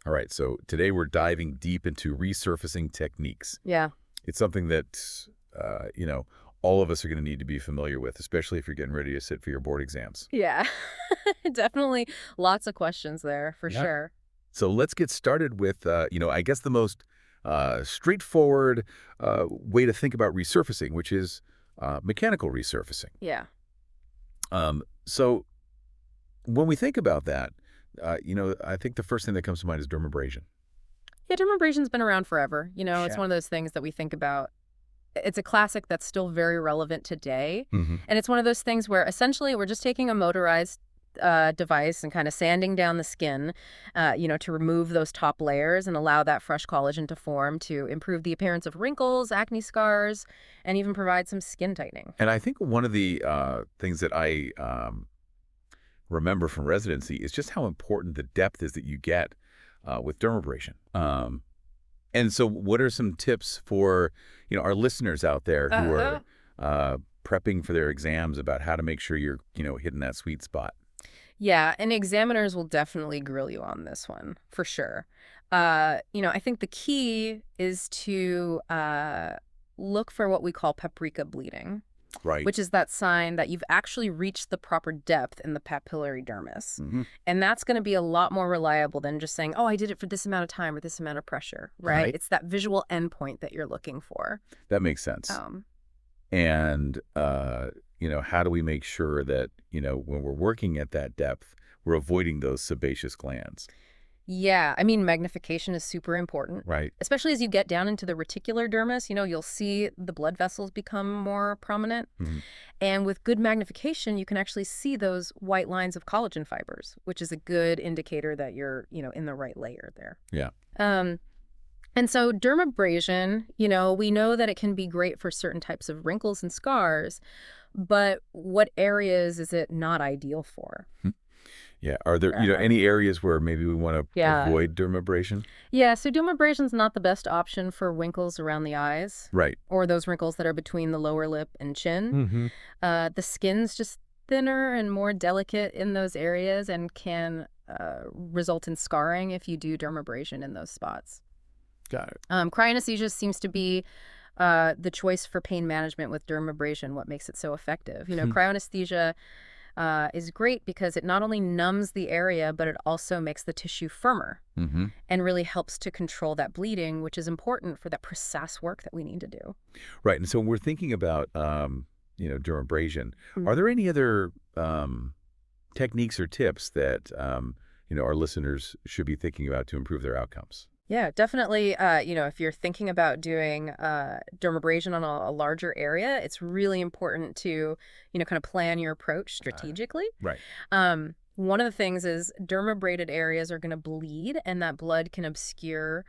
All right, so today we're diving deep into resurfacing techniques. Yeah. It's something that, all of us are going to need to be familiar with, especially if you're getting ready to sit for your board exams. Yeah. Definitely lots of questions there for Yeah. sure. So let's get started with, I guess the most straightforward way to think about resurfacing, which is mechanical resurfacing. Yeah. So when we think about that, I think the first thing that comes to mind is dermabrasion. Yeah, dermabrasion's been around forever. It's Yeah. one of those things that we think about. It's a classic that's still very relevant today. Hmm. And it's one of those things where essentially we're just taking a motorized device and kind of sanding down the skin, to remove those top layers and allow that fresh collagen to form to improve the appearance of wrinkles, acne scars, and even provide some skin tightening. And I think one of the things that I remember from residency is just how important the depth is that you get with dermabrasion. And so what are some tips for, our listeners out there who Uh-huh. are prepping for their exams about how to make sure you're, hitting that sweet spot? Yeah, and examiners will definitely grill you on this one, for sure. I think the key is to look for what we call paprika bleeding, Right. which is that sign that you've actually reached the proper depth in the papillary dermis. Hmm. And that's going to be a lot more reliable than just saying, oh, I did it for this amount of time or this amount of pressure, right? Right. It's that visual endpoint that you're looking for. That makes sense. Um, And, how do we make sure that, when we're working at that depth, we're avoiding those sebaceous glands? Yeah, I mean, magnification is super important, Right. especially as you get down into the reticular dermis. You'll see the blood vessels become more prominent. Mhm. And with good magnification, you can actually see those white lines of collagen fibers, which is a good indicator that you're, in the right layer there. Yeah. Um, and so dermabrasion, we know that it can be great for certain types of wrinkles and scars, but what areas is it not ideal for? Yeah. Are there, Uh, any areas where maybe we want to Yeah. avoid dermabrasion? Yeah, so dermabrasion's not the best option for wrinkles around the eyes Right. or those wrinkles that are between the lower lip and chin. Hmm. The skin's just thinner and more delicate in those areas and can result in scarring if you do dermabrasion in those spots. Got it. Cryoanesthesia seems to be the choice for pain management with dermabrasion, what makes it so effective. Cryoanesthesia is great because it not only numbs the area, but it also makes the tissue firmer Hmm. and really helps to control that bleeding, which is important for that precise work that we need to do. Right. And so when we're thinking about, dermabrasion, are Mhm. there any other techniques or tips that, our listeners should be thinking about to improve their outcomes? Yeah, definitely. If you're thinking about doing dermabrasion on a larger area, it's really important to, kind of plan your approach strategically. Right. One of the things is dermabrated areas are going to bleed, and that blood can obscure,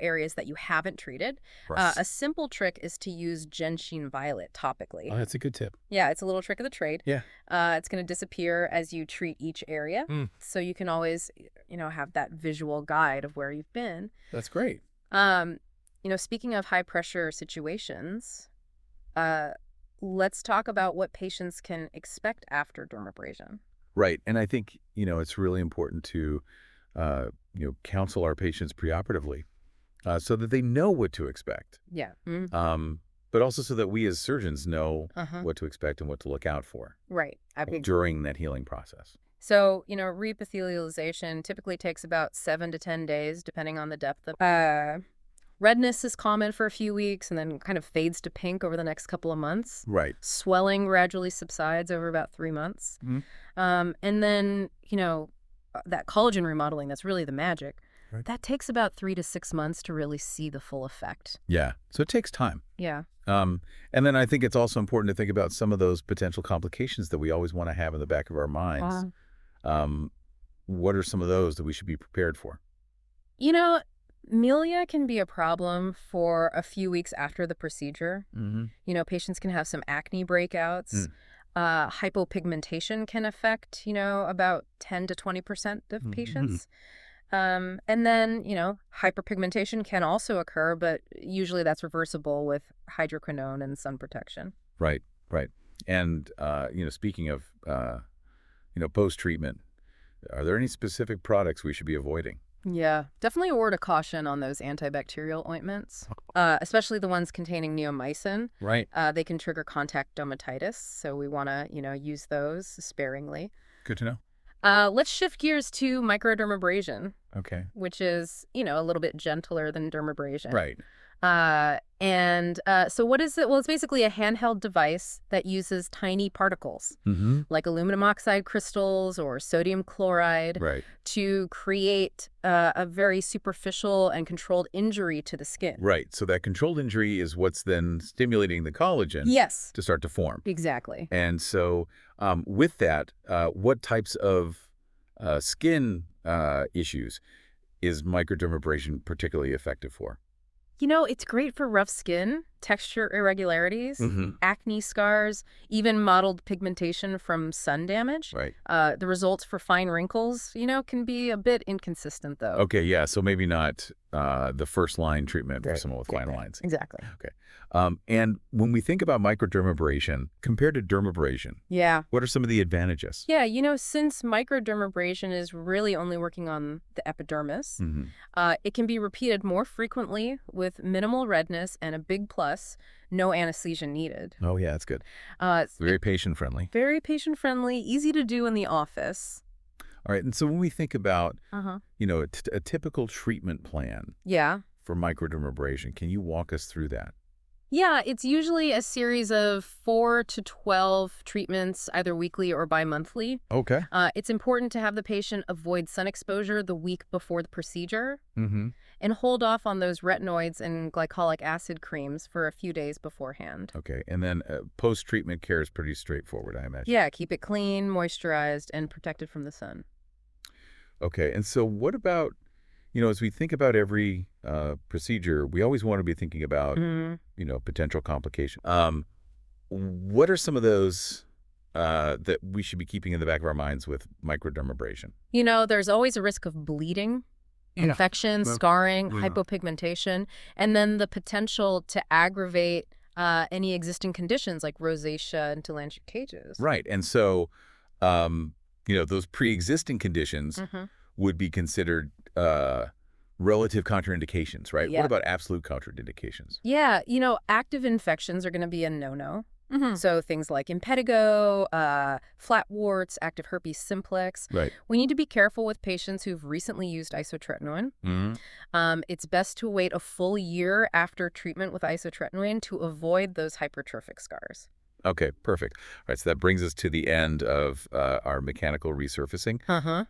areas that you haven't treated. Right. A simple trick is to use gentian violet topically. Oh, that's a good tip. Yeah, it's a little trick of the trade. Yeah. It's going to disappear as you treat each area. Mm. So you can always, have that visual guide of where you've been. That's great. Um, Speaking of high pressure situations, let's talk about what patients can expect after dermabrasion. Right. And I think, it's really important to, counsel our patients preoperatively so that they know what to expect. Yeah. But also so that we as surgeons know Uh-huh. what to expect and what to look out for Right. I mean, during that healing process. so, reepithelialization typically takes about 7 to 10 days, depending on the depth of. Redness is common for a few weeks and then kind of fades to pink over the next couple of months. Right. Swelling gradually subsides over about 3 months. Mhm. And then, that collagen remodeling, that's really the magic. Right. That takes about 3 to 6 months to really see the full effect. Yeah. So it takes time. Yeah. And then I think it's also important to think about some of those potential complications that we always want to have in the back of our minds. What are some of those that we should be prepared for? Melia can be a problem for a few weeks after the procedure. Mm-hmm. Patients can have some acne breakouts. Mm. Hypopigmentation can affect, about 10 to 20% of Mhm. patients. And then, hyperpigmentation can also occur, but usually that's reversible with hydroquinone and sun protection. Right. Right. And, speaking of, post-treatment, are there any specific products we should be avoiding? Yeah, definitely a word of caution on those antibacterial ointments, especially the ones containing neomycin. Right. They can trigger contact dermatitis, so we want to, use those sparingly. Good to know. Let's shift gears to microdermabrasion, Okay. which is, a little bit gentler than dermabrasion. Right. So what is it? Well, it's basically a handheld device that uses tiny particles, Mm-hmm. like aluminum oxide crystals or sodium chloride, Right. to create a very superficial and controlled injury to the skin. Right. So that controlled injury is what's then stimulating the collagen Yes, to start to form. exactly. And so with that, what types of skin issues is microdermabrasion particularly effective for? It's great for rough skin, texture irregularities, Mm-hmm. acne scars, even mottled pigmentation from sun damage. Right. The results for fine wrinkles, can be a bit inconsistent, though. Okay, yeah, so maybe not the first line treatment for Right. someone with Yeah, fine right. lines. Exactly. Okay. And when we think about microdermabrasion compared to dermabrasion, Yeah. what are some of the advantages? Yeah, since microdermabrasion is really only working on the epidermis, Mm-hmm. it can be repeated more frequently with minimal redness and a big plus, no anesthesia needed. Oh, yeah, that's good. It's Very patient friendly. very patient-friendly, easy to do in the office. All right, and so when we think about, Uh-huh. a typical treatment plan Yeah. for microdermabrasion, can you walk us through that? Yeah, it's usually a series of 4 to 12 treatments, either weekly or bi-monthly. Okay. It's important to have the patient avoid sun exposure the week before the procedure Mm-hmm. and hold off on those retinoids and glycolic acid creams for a few days beforehand. Okay, and then post-treatment care is pretty straightforward, I imagine. Yeah, keep it clean, moisturized, and protected from the sun. Okay, and so what about, as we think about every procedure, we always want to be thinking about, Mhm. potential complication. What are some of those that we should be keeping in the back of our minds with microdermabrasion? There's always a risk of bleeding, Yeah. infection, Well, scarring, yeah. hypopigmentation, and then the potential to aggravate any existing conditions like rosacea and telangiectasias. Right, and so, those pre-existing conditions Mm-hmm. would be considered relative contraindications, right? Yeah. What about absolute contraindications? Yeah, active infections are going to be a no-no. Mm-hmm. So things like impetigo, flat warts, active herpes simplex. Right. We need to be careful with patients who've recently used isotretinoin. Mm-hmm. It's best to wait a full year after treatment with isotretinoin to avoid those hypertrophic scars. Okay, perfect. All right, so that brings us to the end of our mechanical resurfacing. Uh-huh.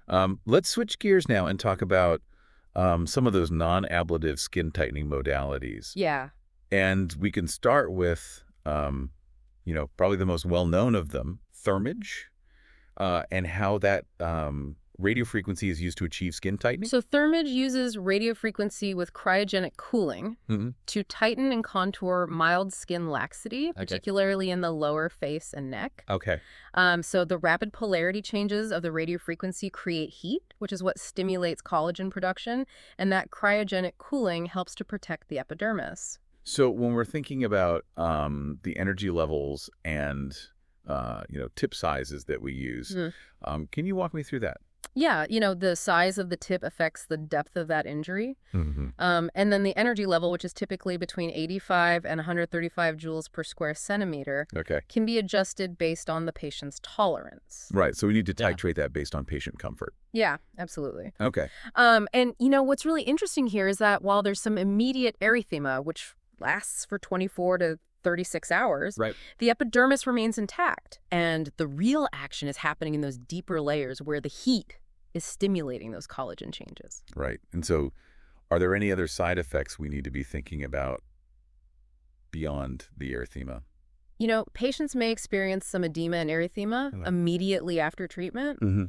Let's switch gears now and talk about some of those non-ablative skin tightening modalities. Yeah. And we can start with, probably the most well-known of them, thermage, and how that radiofrequency is used to achieve skin tightening. So thermage uses radiofrequency with cryogenic cooling Mm-hmm. to tighten and contour mild skin laxity, particularly in the lower face and neck. Okay. So the rapid polarity changes of the radiofrequency create heat, which is what stimulates collagen production, and that cryogenic cooling helps to protect the epidermis. So when we're thinking about the energy levels and, tip sizes that we use, can you walk me through that? Yeah, the size of the tip affects the depth of that injury. Mm-hmm. And then the energy level, which is typically between 85 and 135 joules per square centimeter, Okay. can be adjusted based on the patient's tolerance. Right. So we need to Yeah. titrate that based on patient comfort. Yeah, absolutely. Okay. And what's really interesting here is that while there's some immediate erythema, which lasts for 24 to 36 hours, Right. the epidermis remains intact. And the real action is happening in those deeper layers where the heat is stimulating those collagen changes. Right. And so are there any other side effects we need to be thinking about beyond the erythema? Patients may experience some edema and erythema Okay. immediately after treatment, Mm-hmm.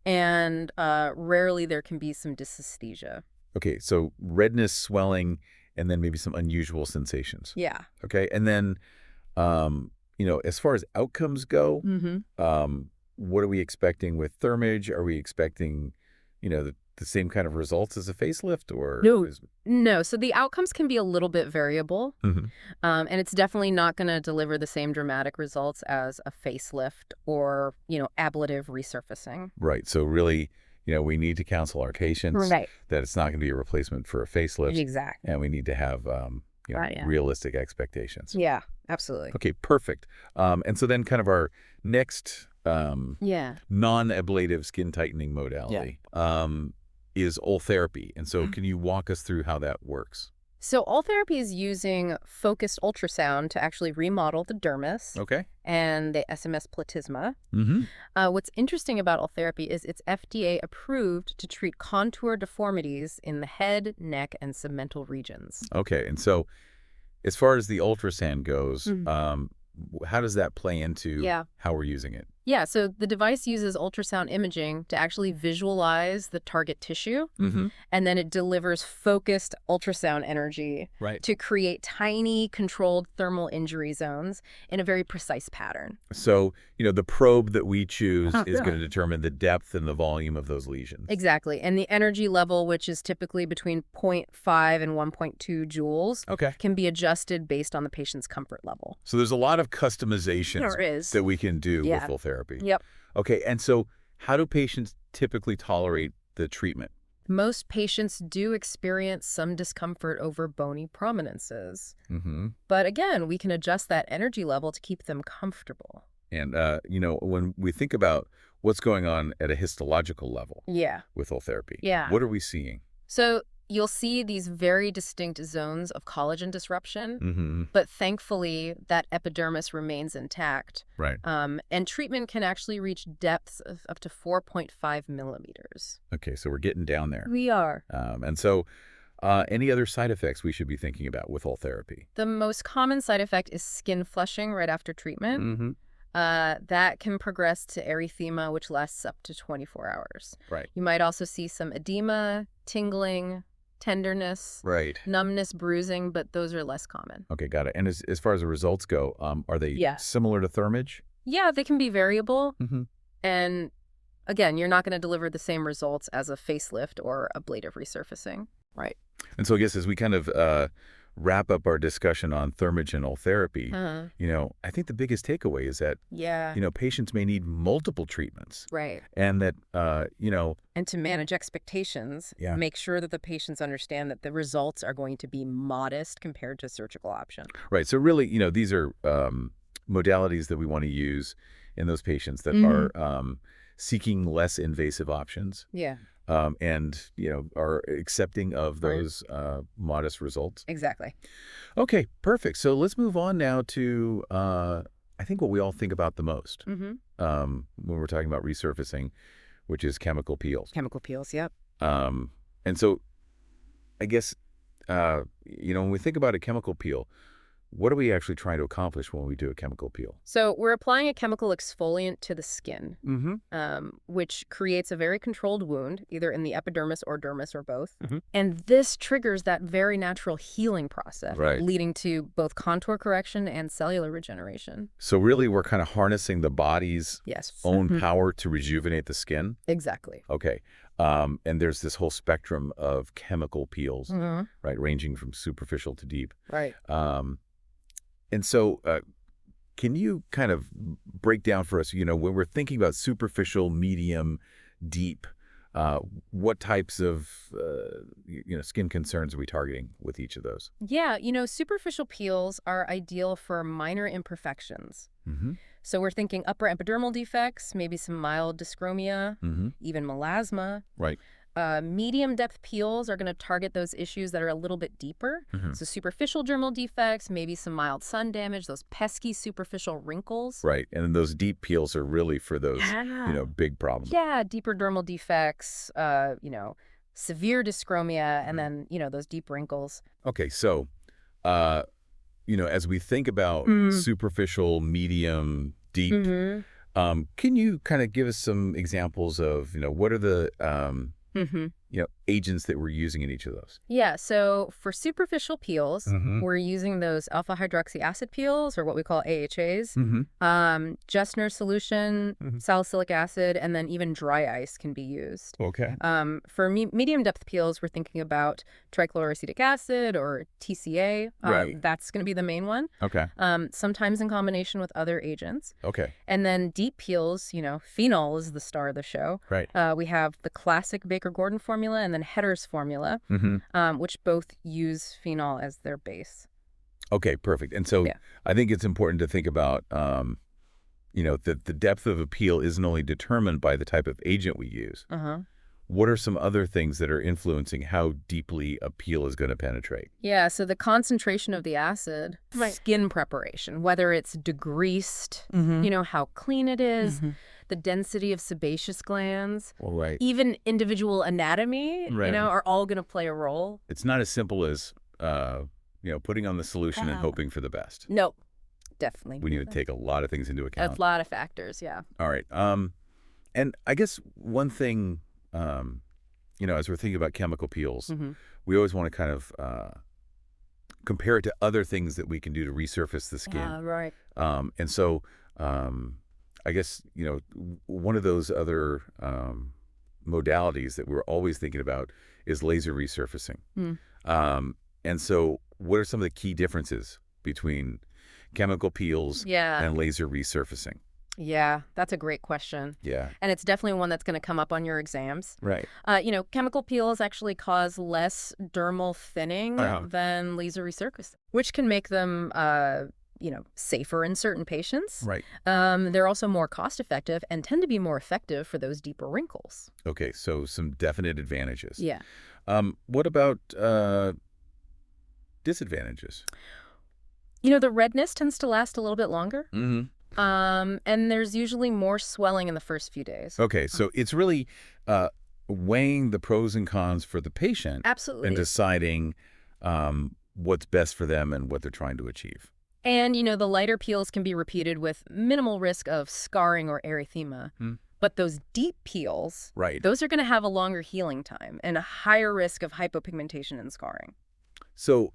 and rarely there can be some dysesthesia. Okay. So redness, swelling, and then maybe some unusual sensations. Yeah. Okay. And then, as far as outcomes go, Mm-hmm. what are we expecting with thermage? Are we expecting, the same kind of results as a facelift or? No. So the outcomes can be a little bit variable, Mhm. and it's definitely not going to deliver the same dramatic results as a facelift or, ablative resurfacing. Right. So really, we need to counsel our patients Right. that it's not going to be a replacement for a facelift, Exactly. and we need to have Right, yeah. realistic expectations. Yeah, absolutely. Okay, perfect. And so then kind of our next Yeah. non-ablative skin tightening modality is therapy. And so can you walk us through how that works? So all therapy is using focused ultrasound to actually remodel the dermis Okay. and the SMS platysma. Mm-hmm. What's interesting about all therapy is it's FDA approved to treat contour deformities in the head, neck, and submental regions. Okay. And so as far as the ultrasound goes, how does that play into Yeah. how we're using it? Yeah, so the device uses ultrasound imaging to actually visualize the target tissue, Mm-hmm. and then it delivers focused ultrasound energy Right. to create tiny, controlled thermal injury zones in a very precise pattern. So, the probe that we choose is Yeah. going to determine the depth and the volume of those lesions. Exactly. And the energy level, which is typically between zero 0.5 and 1.2 joules, Okay. can be adjusted based on the patient's comfort level. So there's a lot of customizations There is. that we can do Yeah. with full therapy. Yep. Okay, and so how do patients typically tolerate the treatment? Most patients do experience some discomfort over bony prominences. Mm-hmm. But again, we can adjust that energy level to keep them comfortable. And, when we think about what's going on at a histological level Yeah. with full therapy, Yeah. what are we seeing? So you'll see these very distinct zones of collagen disruption, Mm-hmm. but thankfully that epidermis remains intact. Right. And treatment can actually reach depths of up to 4.5 millimeters. Okay, so we're getting down there. We are. And so any other side effects we should be thinking about with full therapy? The most common side effect is skin flushing right after treatment. Mm-hmm. That can progress to erythema, which lasts up to 24 hours. Right. You might also see some edema, tingling, tenderness, Right. numbness, bruising, but those are less common. Okay, got it. And as far as the results go, are they Yeah. similar to thermage? Yeah, they can be variable. Mm-hmm. And again, you're not going to deliver the same results as a facelift or ablative resurfacing. Right. And so I guess as we kind of wrap up our discussion on thermage and therapy, I think the biggest takeaway is that, Yeah. patients may need multiple treatments Right. and that, And to manage expectations, Yeah. make sure that the patients understand that the results are going to be modest compared to surgical option. right. So really, these are modalities that we want to use in those patients that Mhm. are seeking less invasive options. Yeah, And, are accepting of Right. those modest results. exactly. Okay, perfect. So let's move on now to, I think, what we all think about the most Mm-hmm. when we're talking about resurfacing, which is chemical peels. Chemical peels, yep. And so I guess, when we think about a chemical peel, what are we actually trying to accomplish when we do a chemical peel? So we're applying a chemical exfoliant to the skin, Mm-hmm. which creates a very controlled wound, either in the epidermis or dermis or both. Mhm. And this triggers that very natural healing process, Right. leading to both contour correction and cellular regeneration. So really, we're kind of harnessing the body's Yes. own Mhm. power to rejuvenate the skin. Exactly. Okay. And there's this whole spectrum of chemical peels, Mhm. right, ranging from superficial to deep. Right. And so can you kind of break down for us, when we're thinking about superficial, medium, deep, what types of, skin concerns are we targeting with each of those? Yeah, superficial peels are ideal for minor imperfections. Mm-hmm. So we're thinking upper epidermal defects, maybe some mild dyschromia, Mm-hmm. even melasma. Right. Medium depth peels are going to target those issues that are a little bit deeper. Mm-hmm. So superficial dermal defects, maybe some mild sun damage, those pesky superficial wrinkles. Right. And then those deep peels are really for those, Yeah. big problems. Yeah, deeper dermal defects, severe dyschromia, and then, those deep wrinkles. Okay. So, as we think about superficial, medium, deep, Mm-hmm. can you kind of give us some examples of, what are the, Mm-hmm. agents that we're using in each of those? Yeah, so for superficial peels, Mm-hmm. we're using those alpha hydroxy acid peels, or what we call AHAs. Mm-hmm. Gessner solution, Mm-hmm. salicylic acid, and then even dry ice can be used. Okay. For medium depth peels, we're thinking about trichloroacetic acid or TCA. Right. That's going to be the main one. Okay. Sometimes in combination with other agents. Okay. And then deep peels, phenol is the star of the show. Right. We have the classic Baker-Gordon formula and then Hetter's formula, Mm-hmm. which both use phenol as their base. Okay, perfect. And so Yeah. I think it's important to think about, that the depth of a peel isn't only determined by the type of agent we use. Uh-huh. What are some other things that are influencing how deeply a peel is going to penetrate? Yeah, so the concentration of the acid, Right. skin preparation, whether it's degreased, Mm-hmm. how clean it is, the density of sebaceous glands, Well, right. even individual anatomy, Right. are all going to play a role. It's not as simple as, putting on the solution and hoping for the best. No, definitely. We need to take a lot of things into A account. lot of factors, yeah. All right. And I guess one thing, as we're thinking about chemical peels, Mhm. we always want to kind of compare it to other things that we can do to resurface the skin. Right. And so I guess, one of those other modalities that we're always thinking about is laser resurfacing. Hmm. And so what are some of the key differences between chemical peels Yeah. and laser resurfacing? Yeah, that's a great question. Yeah. And it's definitely one that's going to come up on your exams. Right. Chemical peels actually cause less dermal thinning Uh-huh. than laser resurfacing, which can make them, safer in certain patients. Right. They're also more cost-effective and tend to be more effective for those deeper wrinkles. Okay. So some definite advantages. Yeah. What about disadvantages? The redness tends to last a little bit longer. Mm-hmm. And there's usually more swelling in the first few days. Okay. So it's really weighing the pros and cons for the patient Absolutely. and deciding what's best for them and what they're trying to achieve. And, the lighter peels can be repeated with minimal risk of scarring or erythema. Hmm. But those deep peels, Right. those are going to have a longer healing time and a higher risk of hypopigmentation and scarring. So,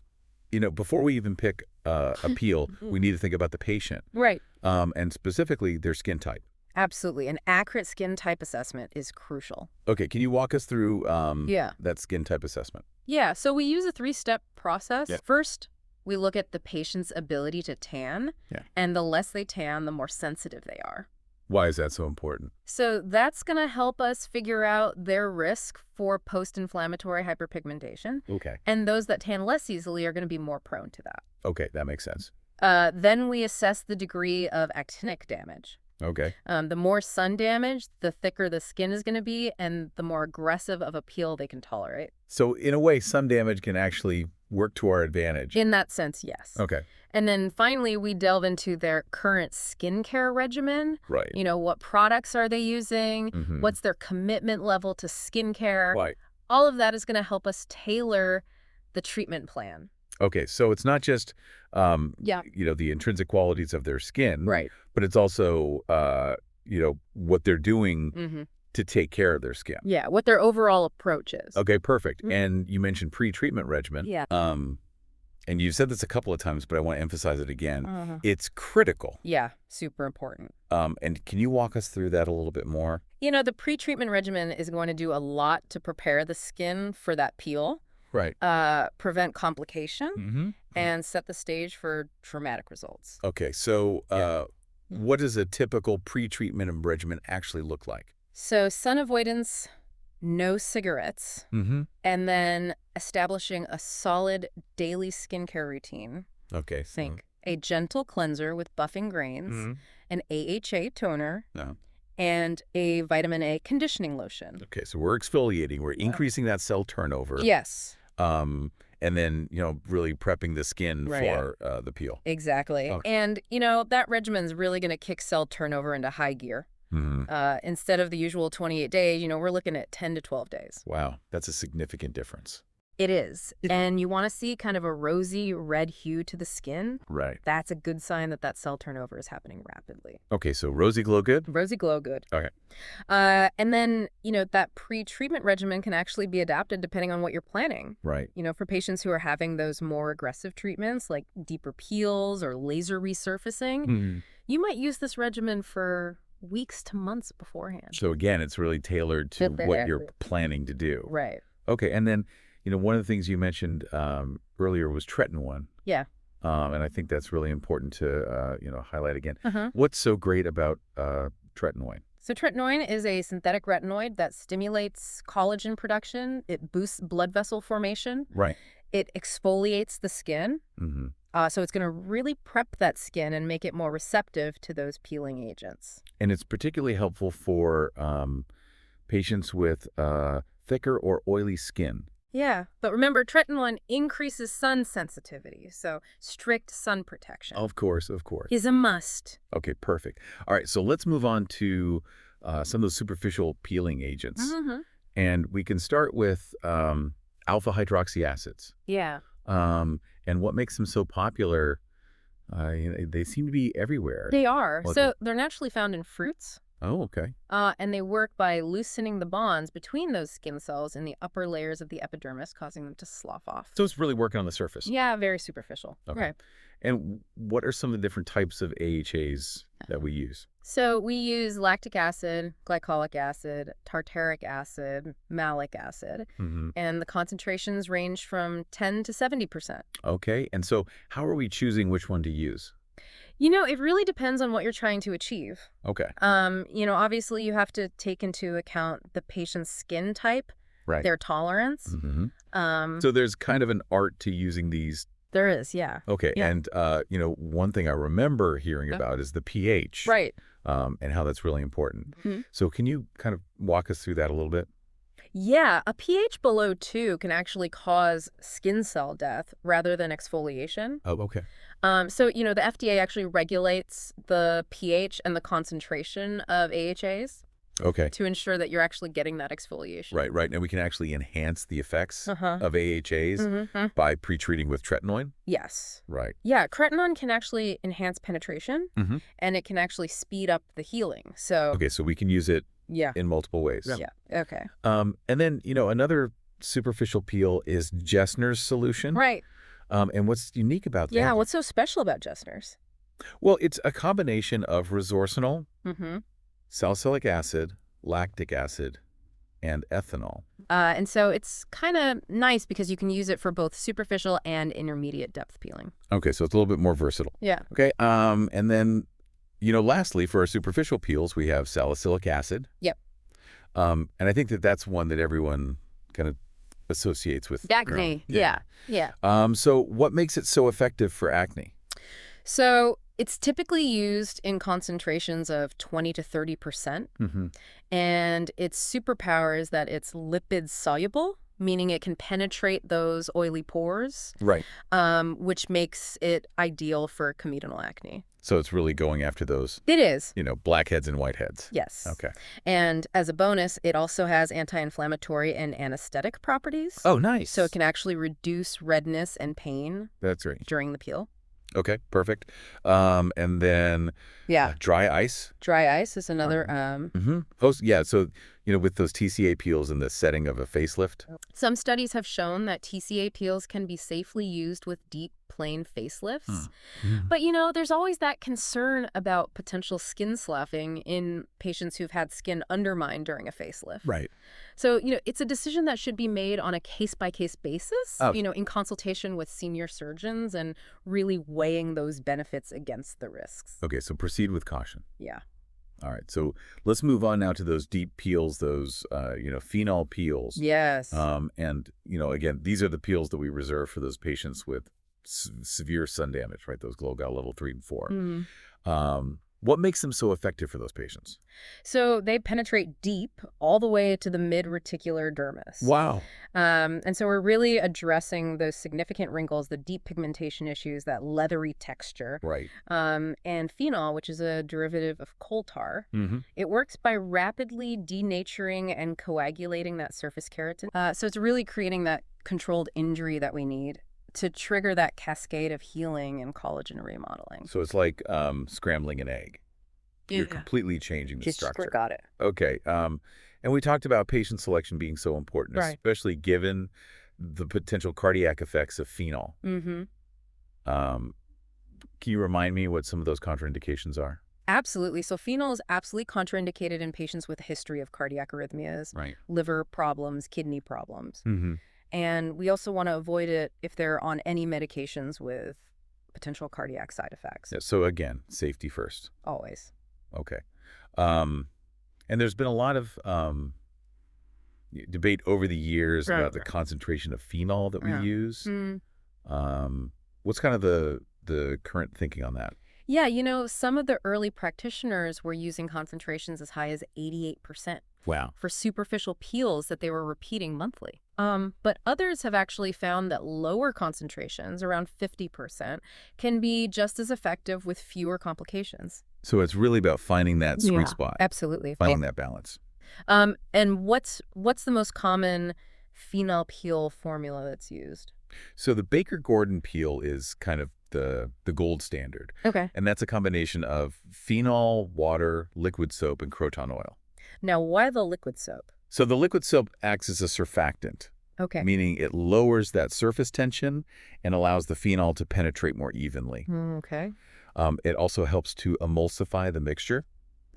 before we even pick a peel, we need to think about the patient Right. and specifically their skin type. Absolutely. An accurate skin type assessment is crucial. Okay. Can you walk us through Yeah. that skin type assessment? Yeah. So we use a 3-step process. Yeah. First, we look at the patient's ability to tan. Yeah. And the less they tan, the more sensitive they are. Why is that so important? So that's going to help us figure out their risk for post-inflammatory hyperpigmentation. Okay. And those that tan less easily are going to be more prone to that. Okay. That makes sense. Then we assess the degree of actinic damage. Okay. The more sun damage, the thicker the skin is going to be, and the more aggressive of a peel they can tolerate. So in a way, sun damage can actually work to our advantage. In that sense, yes. Okay. And then finally, we delve into their current skincare regimen. Right. What products are they using? Mhm. What's their commitment level to skincare? Right. All of that is going to help us tailor the treatment plan. Okay. So it's not just, Yeah. the intrinsic qualities of their skin, Right. but it's also, what they're doing Mm-hmm. to take care of their skin. Yeah, what their overall approach is. Okay, perfect. Mhm. And you mentioned pre-treatment regimen. Yeah. And you've said this a couple of times, but I want to emphasize it again. Uh-huh. It's critical. Yeah, super important. And can you walk us through that a little bit more? The pre-treatment regimen is going to do a lot to prepare the skin for that peel, Right. prevent complication, Mm-hmm. and set the stage for dramatic results. Okay, so what does a typical pre-treatment regimen actually look like? So sun avoidance, no cigarettes, Mm-hmm. and then establishing a solid daily skincare routine. Okay. So, Think a gentle cleanser with buffing grains, Mhm. an AHA toner, No. and a vitamin A conditioning lotion. Okay, so we're exfoliating. We're increasing that cell turnover. Yes, And then, really prepping the skin Right. for the peel. exactly. Okay. And, that regimen's really going to kick cell turnover into high gear. Mm-hmm. Instead of the usual 28 days, we're looking at 10 to 12 days. Wow, that's a significant difference. It is. And you want to see kind of a rosy red hue to the skin. Right. That's a good sign that that cell turnover is happening rapidly. Okay, so rosy glow good? Rosy glow, good. Okay. And then, that pre-treatment regimen can actually be adapted depending on what you're planning. Right. For patients who are having those more aggressive treatments like deeper peels or laser resurfacing, Hmm. you might use this regimen for weeks to months beforehand. So again, it's really tailored to what you're planning to do. Right. Okay, and then, one of the things you mentioned earlier was tretinoin. Yeah. And I think that's really important to, highlight again. Uh-huh. What's so great about tretinoin? So tretinoin is a synthetic retinoid that stimulates collagen production. It boosts blood vessel formation. Right. It exfoliates the skin. Mm-hmm. So it's going to really prep that skin and make it more receptive to those peeling agents. And it's particularly helpful for patients with thicker or oily skin. Yeah, but remember, tretinoin increases sun sensitivity, so strict sun protection Of course, of course. is a must. Okay, perfect. All right, so let's move on to some of those superficial peeling agents. Mm-hmm. And we can start with alpha hydroxy acids. Yeah. And what makes them so popular, they seem to be everywhere. They are. Well, So they're naturally found in fruits. Oh, okay. And they work by loosening the bonds between those skin cells in the upper layers of the epidermis, causing them to slough off. So it's really working on the surface. Yeah, very superficial. Okay. Right. And what are some of the different types of AHAs that we use? So we use lactic acid, glycolic acid, tartaric acid, malic acid, Mm-hmm. and the concentrations range from 10 to 70%. Okay. And so how are we choosing which one to use? It really depends on what you're trying to achieve. Okay. Obviously you have to take into account the patient's skin type, Right. their tolerance. Mm-hmm. So there's kind of an art to using these. There is, yeah. Okay. Yeah. And, one thing I remember hearing Yeah. about is the pH. Right. And how that's really important. Mhm. So can you kind of walk us through that a little bit? Yeah, a pH below 2 can actually cause skin cell death rather than exfoliation. Oh, okay. The FDA actually regulates the pH and the concentration of AHAs Okay. to ensure that you're actually getting that exfoliation. Right, right. And we can actually enhance the effects Uh-huh. of AHAs Mm-hmm. by pre-treating with tretinoin. Yes. Right. Yeah, tretinoin can actually enhance penetration, Mhm. and it can actually speed up the healing. So, Okay, so we can use it yeah. in multiple ways. Yeah. Okay. And then, another superficial peel is Jessner's solution. Right. And what's unique about that? Yeah, what's so special about Jessner's? Well, it's a combination of resorcinol, Mm-hmm. salicylic acid, lactic acid, and ethanol. And so it's kind of nice because you can use it for both superficial and intermediate depth peeling. Okay, so it's a little bit more versatile. Yeah. Okay, and then, lastly, for our superficial peels, we have salicylic acid. Yep. And I think that's one that everyone kind of associates with Acne. Yeah. So what makes it so effective for acne? So it's typically used in concentrations of 20 to 30%. Mm-hmm. And its superpower is that it's lipid soluble, meaning it can penetrate those oily pores, Right. which makes it ideal for comedonal acne. So it's really going after those, It is. blackheads and whiteheads. Yes. Okay. And as a bonus, it also has anti-inflammatory and anesthetic properties. Oh, nice. So it can actually reduce redness and pain That's great. during the peel. Okay, perfect. And then Yeah. dry ice. Dry ice is another. Mm-hmm. Oh, yeah. So, with those TCA peels in the setting of a facelift. Some studies have shown that TCA peels can be safely used with deep, plain facelifts. But, there's always that concern about potential skin sloughing in patients who've had skin undermined during a facelift. Right. So, it's a decision that should be made on a case-by-case basis, Oh. in consultation with senior surgeons and really weighing those benefits against the risks. Okay, so proceed with caution. Yeah. All right, so let's move on now to those deep peels, those, phenol peels. Yes. And, again, these are the peels that we reserve for those patients with severe sun damage, right? Those Glogau level 3 and 4. Mhm. What makes them so effective for those patients? So they penetrate deep all the way to the mid-reticular dermis. Wow. And so we're really addressing those significant wrinkles, the deep pigmentation issues, that leathery texture. Right. And phenol, which is a derivative of coal tar, Mm-hmm. it works by rapidly denaturing and coagulating that surface keratin. So it's really creating that controlled injury that we need to trigger that cascade of healing and collagen remodeling. So it's like scrambling an egg. You're Yeah. completely changing the Just structure. got it. Okay. And we talked about patient selection being so important, Right. especially given the potential cardiac effects of phenol. Mm-hmm. Um, can you remind me what some of those contraindications are? Absolutely. So phenol is absolutely contraindicated in patients with a history of cardiac arrhythmias, Right. liver problems, kidney problems. Mm-hmm. And we also want to avoid it if they're on any medications with potential cardiac side effects. Yeah, so again, safety first. Always. Okay. Um, and there's been a lot of debate over the years Right. about the concentration of phenol that we Yeah. use. Mm. What's kind of the current thinking on that? Yeah, some of the early practitioners were using concentrations as high as 88% Wow. for superficial peels that they were repeating monthly. But others have actually found that lower concentrations, around 50%, can be just as effective with fewer complications. So it's really about finding that sweet Yeah. spot, Absolutely. finding that balance. And what's the most common phenol peel formula that's used? So the Baker Gordon peel is kind of the gold standard. Okay. And that's a combination of phenol, water, liquid soap, and croton oil. Now, why the liquid soap? So the liquid soap acts as a surfactant, Okay. meaning it lowers that surface tension and allows the phenol to penetrate more evenly. Okay. It also helps to emulsify the mixture.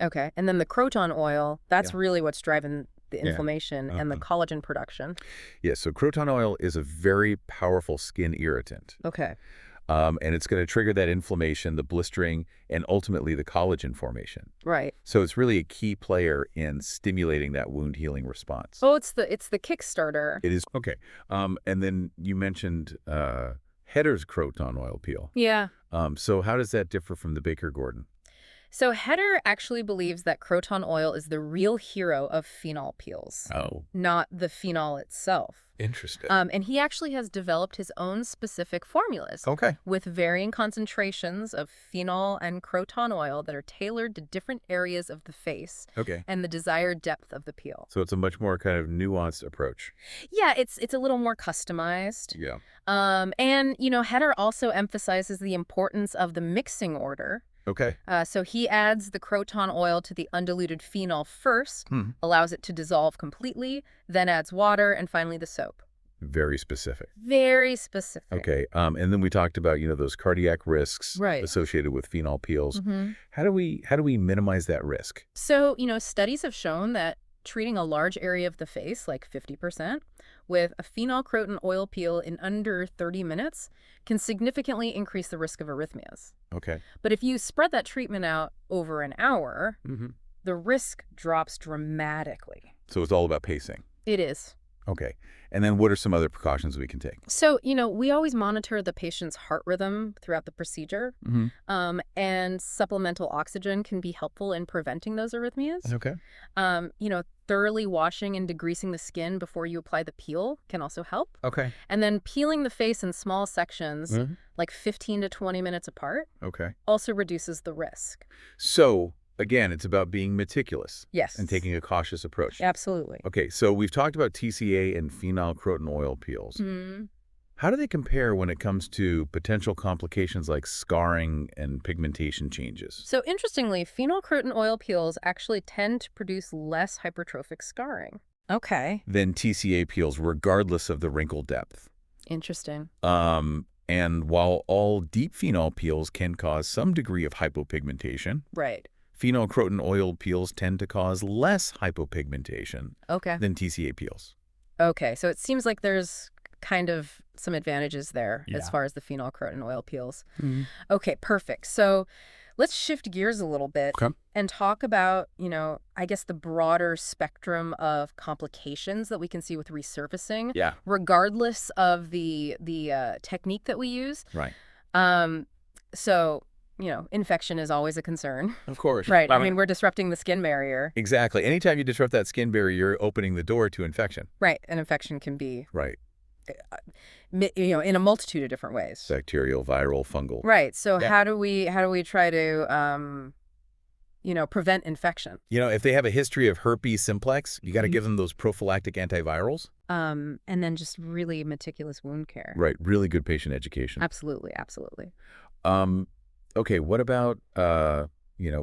Okay. And then the croton oil, that's Yeah. really what's driving the Yeah. inflammation and the collagen production. Yeah, so croton oil is a very powerful skin irritant. Okay. And it's going to trigger that inflammation, the blistering, and ultimately the collagen formation. Right. So it's really a key player in stimulating that wound healing response. Oh, it's the Kickstarter. It is. Okay. And then you mentioned Hedder's croton oil peel. Yeah. So how does that differ from the Baker Gordon? So Heder actually believes that croton oil is the real hero of phenol peels, Oh, not the phenol itself. interesting. And he actually has developed his own specific formulas Okay. with varying concentrations of phenol and croton oil that are tailored to different areas of the face Okay. and the desired depth of the peel. So it's a much more kind of nuanced approach. Yeah, it's a little more customized. Yeah. And, Heder also emphasizes the importance of the mixing order. Okay. So he adds the croton oil to the undiluted phenol first, allows it to dissolve completely, then adds water, and finally the soap. Very specific. Very specific. Okay. And then we talked about, those cardiac risks Right. associated with phenol peels. Mm-hmm. How do we minimize that risk? So, studies have shown that treating a large area of the face, like 50%, with a phenol croton oil peel in under 30 minutes can significantly increase the risk of arrhythmias. Okay. But if you spread that treatment out over an hour, Mm-hmm. the risk drops dramatically. So it's all about pacing. It is. Okay. And then what are some other precautions we can take? So, we always monitor the patient's heart rhythm throughout the procedure, and supplemental oxygen can be helpful in preventing those arrhythmias. Okay. Thoroughly washing and degreasing the skin before you apply the peel can also help. Okay. And then peeling the face in small sections, Mhm. like 15 to 20 minutes apart, Okay. also reduces the risk. So again, it's about being meticulous Yes. and taking a cautious approach. Absolutely. Okay. So we've talked about TCA and phenol croton oil peels. Mm. How do they compare when it comes to potential complications like scarring and pigmentation changes? So interestingly, phenol croton oil peels actually tend to produce less hypertrophic scarring. Okay. Than TCA peels, regardless of the wrinkle depth. Interesting. And while all deep phenol peels can cause some degree of hypopigmentation, Right. phenol croton oil peels tend to cause less hypopigmentation Okay. than TCA peels. Okay. So it seems like there's kind of some advantages there as Yeah. far as the phenol croton oil peels. Okay, perfect. So let's shift gears a little bit Okay. and talk about, I guess the broader spectrum of complications that we can see with resurfacing, Yeah. regardless of the technique that we use. Right. So infection is always a concern. Of course. Right. I mean, we're disrupting the skin barrier. Exactly. Anytime you disrupt that skin barrier, you're opening the door to infection. Right. An infection can be, Right. in a multitude of different ways. Bacterial, viral, fungal. Right. So Yeah. how do we try to, prevent infection? If they have a history of herpes simplex, you got to give them those prophylactic antivirals. And then just really meticulous wound care. Right. Really good patient education. Absolutely. Absolutely. Okay. What about,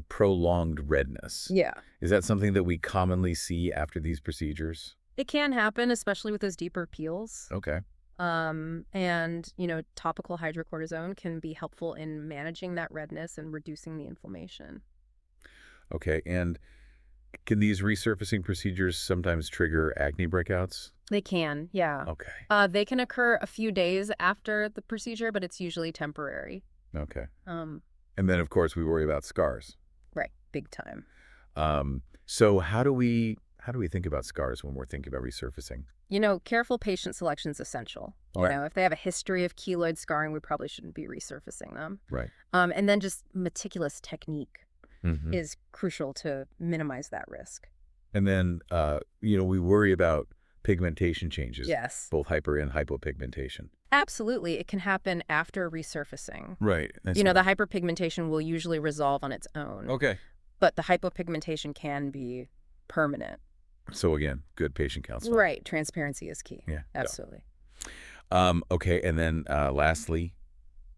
prolonged redness? Yeah. Is that something that we commonly see after these procedures? It can happen, especially with those deeper peels. Okay. And, topical hydrocortisone can be helpful in managing that redness and reducing the inflammation. Okay. And can these resurfacing procedures sometimes trigger acne breakouts? They can, yeah. Okay. They can occur a few days after the procedure, but it's usually temporary. Okay. Um, And then, of course, we worry about scars. right, big time. So how do we think about scars when we're thinking about resurfacing? Careful patient selection is essential. All right. If they have a history of keloid scarring, we probably shouldn't be resurfacing them. Right. And then just meticulous technique Mm-hmm. is crucial to minimize that risk. And then, we worry about pigmentation changes. Yes. Both hyper and hypopigmentation. Absolutely. It can happen after resurfacing. Right. The hyperpigmentation will usually resolve on its own. Okay. But the hypopigmentation can be permanent. So again, good patient counseling. Right. Transparency is key. Yeah. Absolutely. Okay. And then lastly,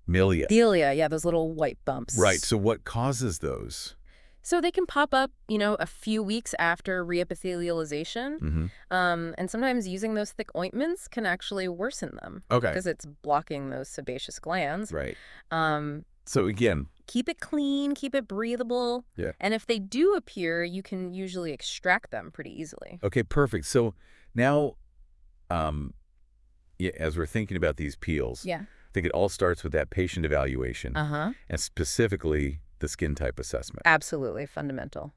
milia. Delia, yeah, those little white bumps. Right. So what causes those? So they can pop up, a few weeks after reepithelialization. Mm-hmm. And sometimes using those thick ointments can actually worsen them. Okay. Because it's blocking those sebaceous glands. Right. Um, So again, keep it clean, keep it breathable. Yeah. And if they do appear, you can usually extract them pretty easily. okay, perfect. So now, as we're thinking about these peels, Yeah. I think it all starts with that patient evaluation Uh-huh. and specifically the skin type assessment. Absolutely. Fundamental.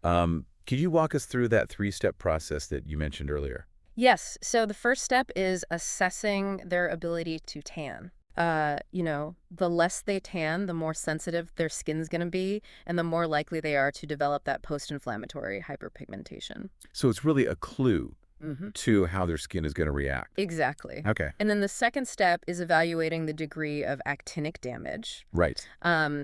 Could you walk us through that 3-step process that you mentioned earlier? Yes. So the first step is assessing their ability to tan. The less they tan, the more sensitive their skin's going to be, and the more likely they are to develop that post-inflammatory hyperpigmentation. So it's really a clue Mm-hmm. to how their skin is going to react. Exactly. Okay. And then the second step is evaluating the degree of actinic damage. Right.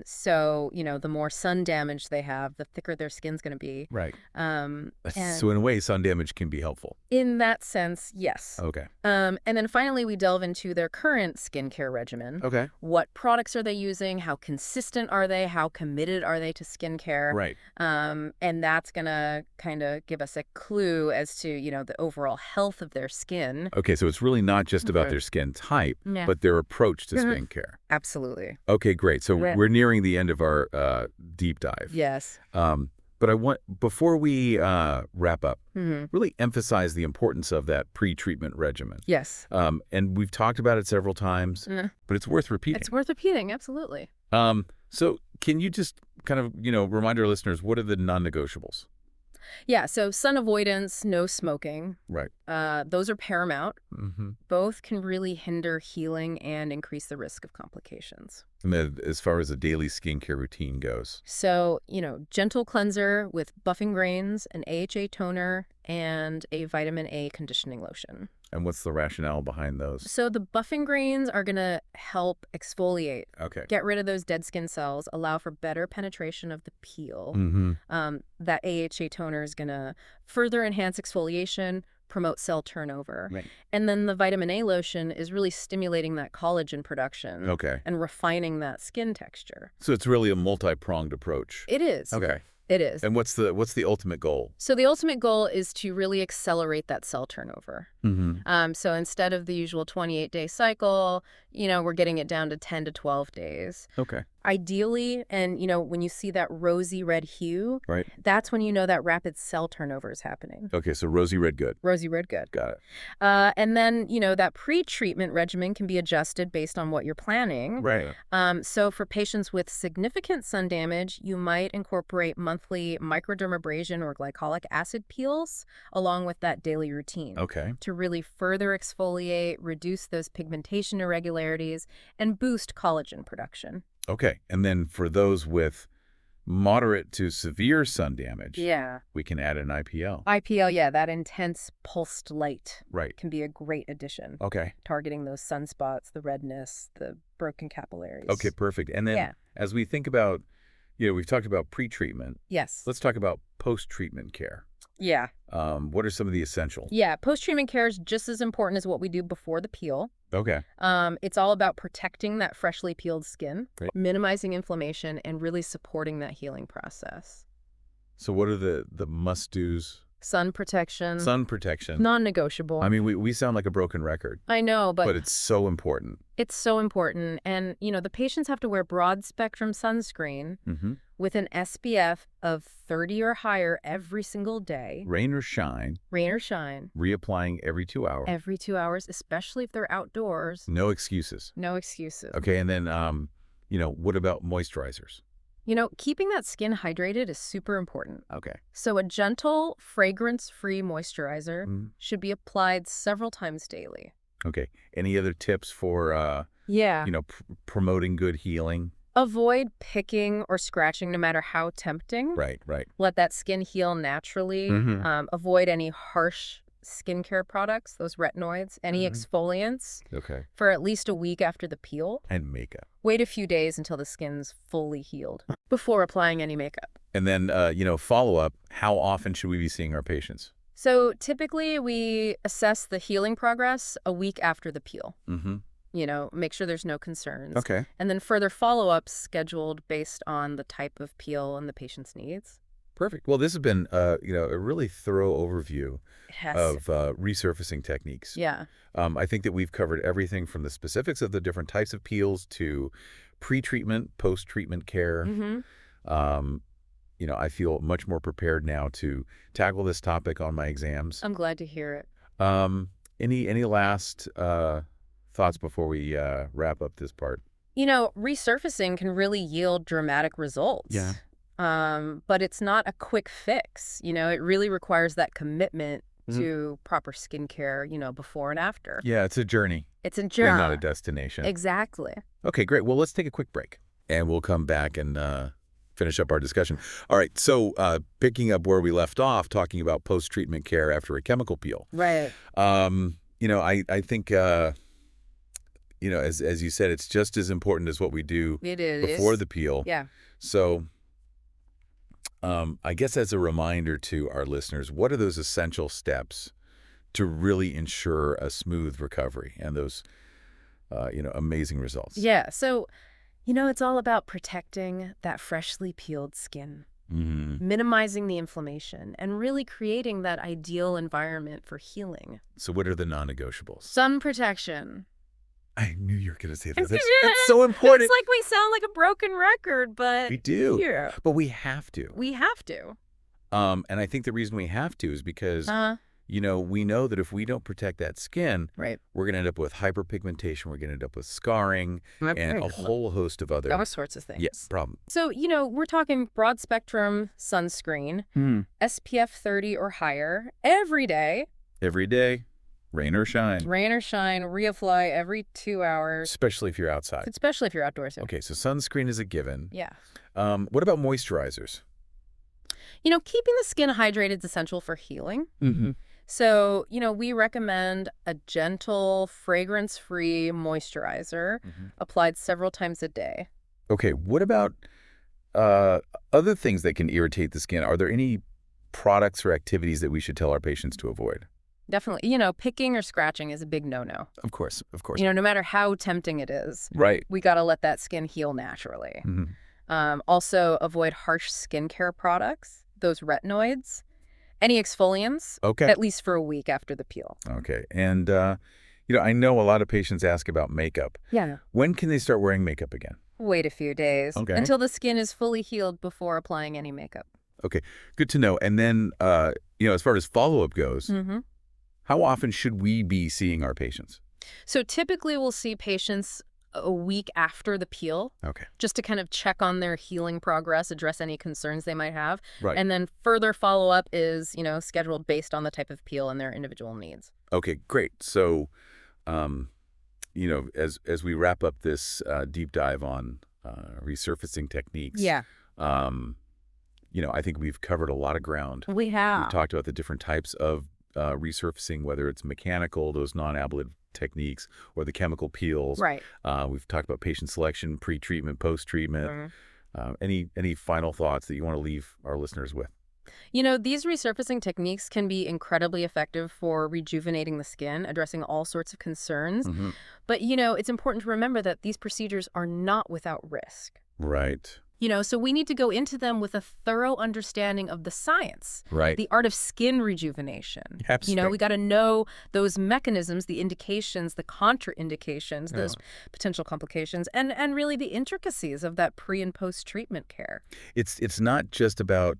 So, the more sun damage they have, the thicker their skin's going to be. Right. And So in a way, sun damage can be helpful. in that sense, yes. Okay. And then finally, we delve into their current skincare regimen. Okay. What products are they using? How consistent are they? How committed are they to skincare? Right. And that's going to kind of give us a clue as to, the overall health of their skin. Okay, so it's really not just about Okay. their skin type, Yeah. but their approach to Mhm. skincare. Absolutely. Okay, great. So Yeah. we're nearing the end of our deep dive. Yes. But I want, before we wrap up, Mm-hmm. really emphasize the importance of that pre-treatment regimen. Yes. And we've talked about it several times, but it's worth repeating. It's worth repeating. Absolutely. So can you just kind of, remind our listeners, what are the non-negotiables? Yeah. So sun avoidance, no smoking. Right. Those are paramount. Mm-hmm. Both can really hinder healing and increase the risk of complications. And then as far as a daily skincare routine goes. So, gentle cleanser with buffing grains, an AHA toner, and a vitamin A conditioning lotion. And what's the rationale behind those? So the buffing grains are going to help exfoliate, Okay. get rid of those dead skin cells, allow for better penetration of the peel. Mm-hmm. That AHA toner is going to further enhance exfoliation, promote cell turnover. Right. And then the vitamin A lotion is really stimulating that collagen production Okay. and refining that skin texture. So it's really a multi-pronged approach. It is. Okay. It is. And what's the ultimate goal? So the ultimate goal is to really accelerate that cell turnover. Mm-hmm. So instead of the usual 28-day cycle, we're getting it down to 10 to 12 days. Okay. Ideally, and when you see that rosy red hue, Right. that's when you know that rapid cell turnover is happening. Okay, so rosy red good. Rosy red good. Got it. And then, that pre-treatment regimen can be adjusted based on what you're planning. Right. So for patients with significant sun damage, you might incorporate monthly microdermabrasion or glycolic acid peels along with that daily routine. Okay. To really further exfoliate, reduce those pigmentation irregularities, and boost collagen production. Okay. And then for those with moderate to severe sun damage, Yeah. we can add an IPL. IPL, yeah, that intense pulsed light Right. can be a great addition, Okay. targeting those sunspots, the redness, the broken Okay, capillaries. perfect. And then Yeah. as we think about, we've talked about pre-treatment. Yes. Let's talk about post-treatment care. Yeah. What are some of the essential? Yeah. Post-treatment care is just as important as what we do before the peel. Okay. It's all about protecting that freshly peeled skin, Great. minimizing inflammation, and really supporting that healing process. So what are the must-dos? Sun protection, Sun protection. non-negotiable. I mean, we sound like a broken record, I know, but but it's so important. it's so important. And, the patients have to wear broad spectrum sunscreen Mm-hmm. with an SPF of 30 or higher every single day, Rain or shine, rain or shine, reapplying every 2 hours. every 2 hours, especially if they're outdoors. No excuses. No excuses. Okay, and then, what about moisturizers? Keeping that skin hydrated is super important. Okay. So a gentle, fragrance-free moisturizer Mhm. should be applied several times daily. Okay. Any other tips for, Yeah. promoting good healing? Avoid picking or scratching no matter how tempting. Right, right. Let that skin heal naturally. Mhm. Avoid any harsh skincare products, those retinoids, any Mhm. exfoliants Okay. for at least a week after the peel. And makeup. Wait a few days until the skin's fully healed before applying any makeup. And then, follow-up, how often should we be seeing our patients? So typically we assess the healing progress a week after the peel. Mm-hmm. Make sure there's no concerns. Okay. And then further follow-ups scheduled based on the type of peel and the patient's needs. Perfect. Well, this has been, a really thorough overview It has. of resurfacing techniques. Yeah. I think that we've covered everything from the specifics of the different types of peels to pre-treatment, post-treatment care. Mm-hmm. I feel much more prepared now to tackle this topic on my exams. I'm glad to hear it. Any last thoughts before we wrap up this part? Resurfacing can really yield dramatic results. Yeah. But it's not a quick fix. It really requires that commitment Mhm. to proper skincare, before and after. Yeah, it's a journey It's a and journey. not a destination. Exactly. Okay, great. Well, let's take a quick break, and we'll come back and finish up our discussion. All right, so picking up where we left off, talking about post-treatment care after a chemical peel. Right. I think, as you said, it's just as important as what we do It is. before the peel. Yeah. So I guess as a reminder to our listeners, what are those essential steps to really ensure a smooth recovery and those, amazing results? Yeah. So, it's all about protecting that freshly peeled skin, Mm-hmm. minimizing the inflammation, and really creating that ideal environment for healing. So what are the non-negotiables? Sun protection. I knew you were going to say that. That's so important. It's like we sound like a broken record, but We do. yeah, But we have to. we have to. And I think the reason we have to is because, we know that if we don't protect that skin, Right. we're going to end up with hyperpigmentation. We're going to end up with scarring and a whole host of other All sorts of things. problems. So, we're talking broad spectrum sunscreen, SPF 30 or higher, every day, Every day, rain or shine, rain or shine, reapply every 2 hours, especially if you're outside. especially if you're outdoors. Okay, so sunscreen is a given. Yeah. What about moisturizers? Keeping the skin hydrated is essential for healing. Mm-hmm. So, we recommend a gentle, fragrance-free moisturizer applied several times a day. Okay, what about other things that can irritate the skin? Are there any products or activities that we should tell our patients to avoid? Definitely, picking or scratching is a big no-no. Of course, of course. No matter how tempting it is, Right. we got to let that skin heal naturally. Mm-hmm. Also, avoid harsh skincare products, those retinoids, any exfoliants, Okay. at least for a week after the peel. Okay. And, I know a lot of patients ask about makeup. Yeah. When can they start wearing makeup again? Wait a few days Okay. until the skin is fully healed before applying any makeup. Okay. Good to know. And then, as far as follow-up goes, Mm-hmm. how often should we be seeing our patients? So typically we'll see patients a week after the peel, Okay. just to kind of check on their healing progress, address any concerns they might have. Right. And then further follow-up is, scheduled based on the type of peel and their individual needs. Okay, great. So, as we wrap up this deep dive on resurfacing techniques. Yeah, Um, I think we've covered a lot of ground. we We've have. talked about the different types of resurfacing, whether it's mechanical, those non-ablative techniques, or the chemical peels. Right. We've talked about patient selection, pre-treatment, post-treatment. Any final thoughts that you want to leave our listeners with? These resurfacing techniques can be incredibly effective for rejuvenating the skin, addressing all sorts of concerns. Hmm. But, it's important to remember that these procedures are not without risk. Right. So we need to go into them with a thorough understanding of the science, Right. the art of skin rejuvenation. Absolutely. We got to know those mechanisms, the indications, the contraindications, Yeah. those potential complications, and really the intricacies of that pre and post treatment care. It's not just about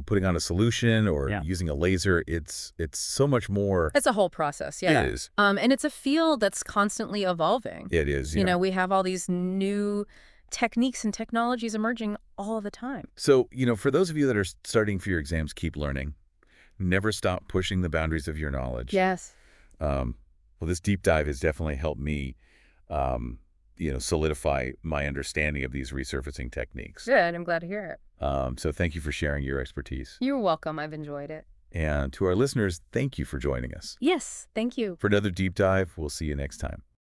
putting on a solution or Yeah. using a laser. It's so much more. It's a whole process, It yeah. is. And it's a field that's constantly evolving. It is. Yeah. We have all these new techniques and technologies emerging all the time. So, for those of you that are studying for your exams, keep learning. Never stop pushing the boundaries of your knowledge. Yes. Well, this deep dive has definitely helped me, solidify my understanding of these resurfacing techniques. Good. I'm glad to hear it. So thank you for sharing your expertise. You're welcome. I've enjoyed it. And to our listeners, thank you for joining us. Yes. Thank you. For another deep dive, we'll see you next time.